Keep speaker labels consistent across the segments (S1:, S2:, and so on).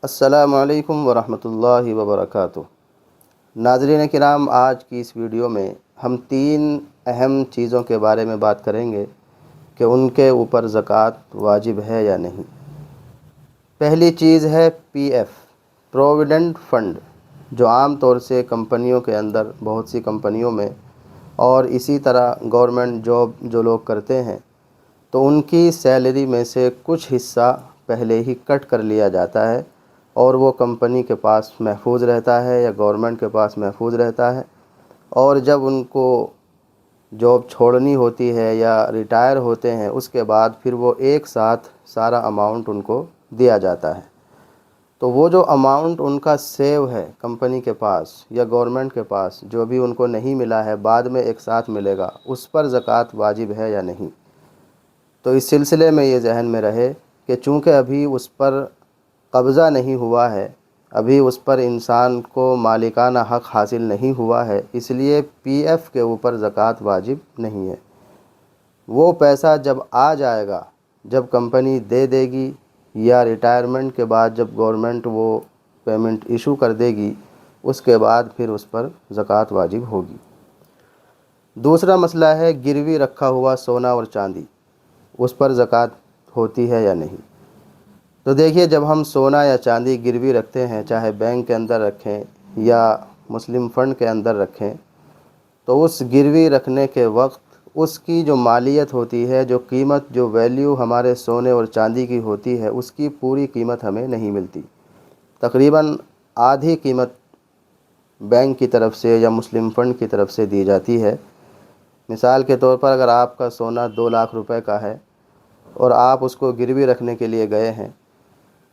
S1: السلام علیکم ورحمۃ اللہ وبرکاتہ۔ ناظرین کرام، آج کی اس ویڈیو میں ہم 3 اہم چیزوں کے بارے میں بات کریں گے کہ ان کے اوپر زکوٰۃ واجب ہے یا نہیں۔ پہلی چیز ہے پی ایف، پروویڈنٹ فنڈ، جو عام طور سے کمپنیوں کے اندر، بہت سی کمپنیوں میں اور اسی طرح گورنمنٹ جاب جو لوگ کرتے ہیں تو ان کی سیلری میں سے کچھ حصہ پہلے ہی کٹ کر لیا جاتا ہے اور وہ کمپنی کے پاس محفوظ رہتا ہے یا گورنمنٹ کے پاس محفوظ رہتا ہے، اور جب ان کو جاب چھوڑنی ہوتی ہے یا ریٹائر ہوتے ہیں اس کے بعد پھر وہ ایک ساتھ سارا اماؤنٹ ان کو دیا جاتا ہے۔ تو وہ جو اماؤنٹ ان کا سیو ہے کمپنی کے پاس یا گورنمنٹ کے پاس، جو بھی ان کو نہیں ملا ہے بعد میں ایک ساتھ ملے گا، اس پر زکوٰۃ واجب ہے یا نہیں۔ تو اس سلسلے میں یہ ذہن میں رہے کہ چونکہ ابھی اس پر قبضہ نہیں ہوا ہے، ابھی اس پر انسان کو مالکانہ حق حاصل نہیں ہوا ہے، اس لیے پی ایف کے اوپر زکوٰۃ واجب نہیں ہے۔ وہ پیسہ جب آ جائے گا، جب کمپنی دے دے گی یا ریٹائرمنٹ کے بعد جب گورنمنٹ وہ پیمنٹ ایشو کر دے گی، اس کے بعد پھر اس پر زکوٰۃ واجب ہوگی۔ دوسرا مسئلہ ہے گروی رکھا ہوا سونا اور چاندی، اس پر زکوٰۃ ہوتی ہے یا نہیں۔ تو دیکھیے، جب ہم سونا یا چاندی گروی رکھتے ہیں، چاہے بینک کے اندر رکھیں یا مسلم فنڈ کے اندر رکھیں، تو اس گروی رکھنے کے وقت اس کی جو مالیت ہوتی ہے، جو قیمت، جو ویلیو ہمارے سونے اور چاندی کی ہوتی ہے، اس کی پوری قیمت ہمیں نہیں ملتی۔ تقریباً آدھی قیمت بینک کی طرف سے یا مسلم فنڈ کی طرف سے دی جاتی ہے۔ مثال کے طور پر اگر آپ کا سونا 2 لاکھ روپے کا ہے اور آپ اس کو گروی رکھنے کے لیے گئے ہیں،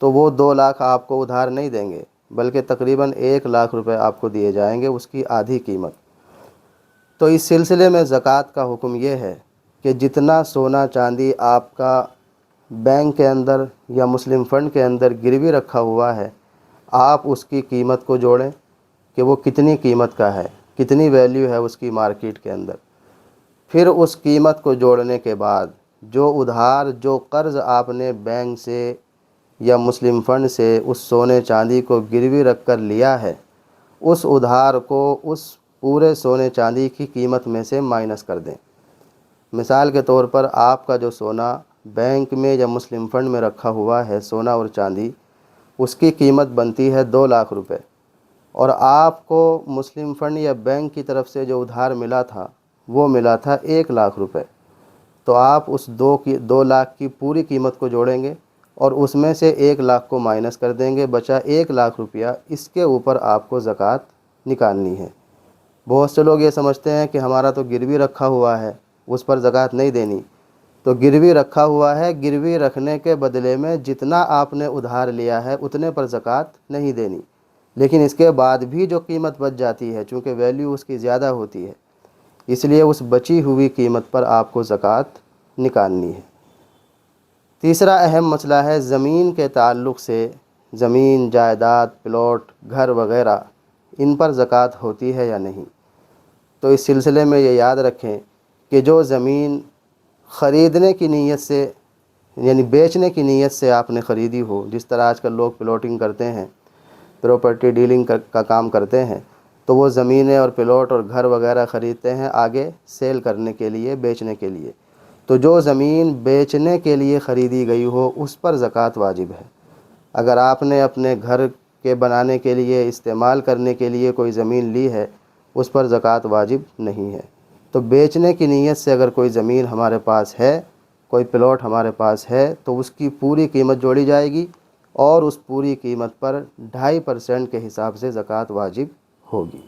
S1: تو وہ 2 لاکھ آپ کو ادھار نہیں دیں گے، بلکہ تقریباً 1 لاکھ روپے آپ کو دیے جائیں گے، اس کی آدھی قیمت۔ تو اس سلسلے میں زکوٰۃ کا حکم یہ ہے کہ جتنا سونا چاندی آپ کا بینک کے اندر یا مسلم فنڈ کے اندر گروی رکھا ہوا ہے، آپ اس کی قیمت کو جوڑیں کہ وہ کتنی قیمت کا ہے، کتنی ویلیو ہے اس کی مارکیٹ کے اندر۔ پھر اس قیمت کو جوڑنے کے بعد جو ادھار، جو قرض آپ نے بینک سے یا مسلم فنڈ سے اس سونے چاندی کو گروی رکھ کر لیا ہے، اس ادھار کو اس پورے سونے چاندی کی قیمت میں سے مائنس کر دیں۔ مثال کے طور پر آپ کا جو سونا بینک میں یا مسلم فنڈ میں رکھا ہوا ہے، سونا اور چاندی، اس کی قیمت بنتی ہے 2 لاکھ روپے، اور آپ کو مسلم فنڈ یا بینک کی طرف سے جو ادھار ملا تھا وہ ملا تھا 1 لاکھ روپے۔ تو آپ اس 2 لاکھ کی پوری قیمت کو جوڑیں گے اور اس میں سے 1 لاکھ کو مائنس کر دیں گے، بچا 1 لاکھ روپیہ، اس کے اوپر آپ کو زکوٰۃ نکالنی ہے۔ بہت سے لوگ یہ سمجھتے ہیں کہ ہمارا تو گروی رکھا ہوا ہے، اس پر زکوٰۃ نہیں دینی۔ تو گروی رکھا ہوا ہے، گروی رکھنے کے بدلے میں جتنا آپ نے ادھار لیا ہے اتنے پر زکوٰۃ نہیں دینی، لیکن اس کے بعد بھی جو قیمت بچ جاتی ہے، چونکہ ویلیو اس کی زیادہ ہوتی ہے، اس لیے اس بچی ہوئی قیمت پر آپ کو زکوٰۃ نکالنی ہے۔ تیسرا اہم مسئلہ ہے زمین کے تعلق سے، زمین، جائیداد، پلاٹ، گھر وغیرہ، ان پر زکوٰۃ ہوتی ہے یا نہیں۔ تو اس سلسلے میں یہ یاد رکھیں کہ جو زمین خریدنے کی نیت سے، یعنی بیچنے کی نیت سے آپ نے خریدی ہو، جس طرح آج کل لوگ پلاٹنگ کرتے ہیں، پراپرٹی ڈیلنگ کا کام کرتے ہیں، تو وہ زمینیں اور پلاٹ اور گھر وغیرہ خریدتے ہیں آگے سیل کرنے کے لیے، بیچنے کے لیے۔ تو جو زمین بیچنے کے لیے خریدی گئی ہو اس پر زکوٰۃ واجب ہے۔ اگر آپ نے اپنے گھر کے بنانے کے لیے، استعمال کرنے کے لیے کوئی زمین لی ہے، اس پر زکوٰۃ واجب نہیں ہے۔ تو بیچنے کی نیت سے اگر کوئی زمین ہمارے پاس ہے، کوئی پلاٹ ہمارے پاس ہے، تو اس کی پوری قیمت جوڑی جائے گی اور اس پوری قیمت پر 2.5% کے حساب سے زکوٰۃ واجب ہوگی۔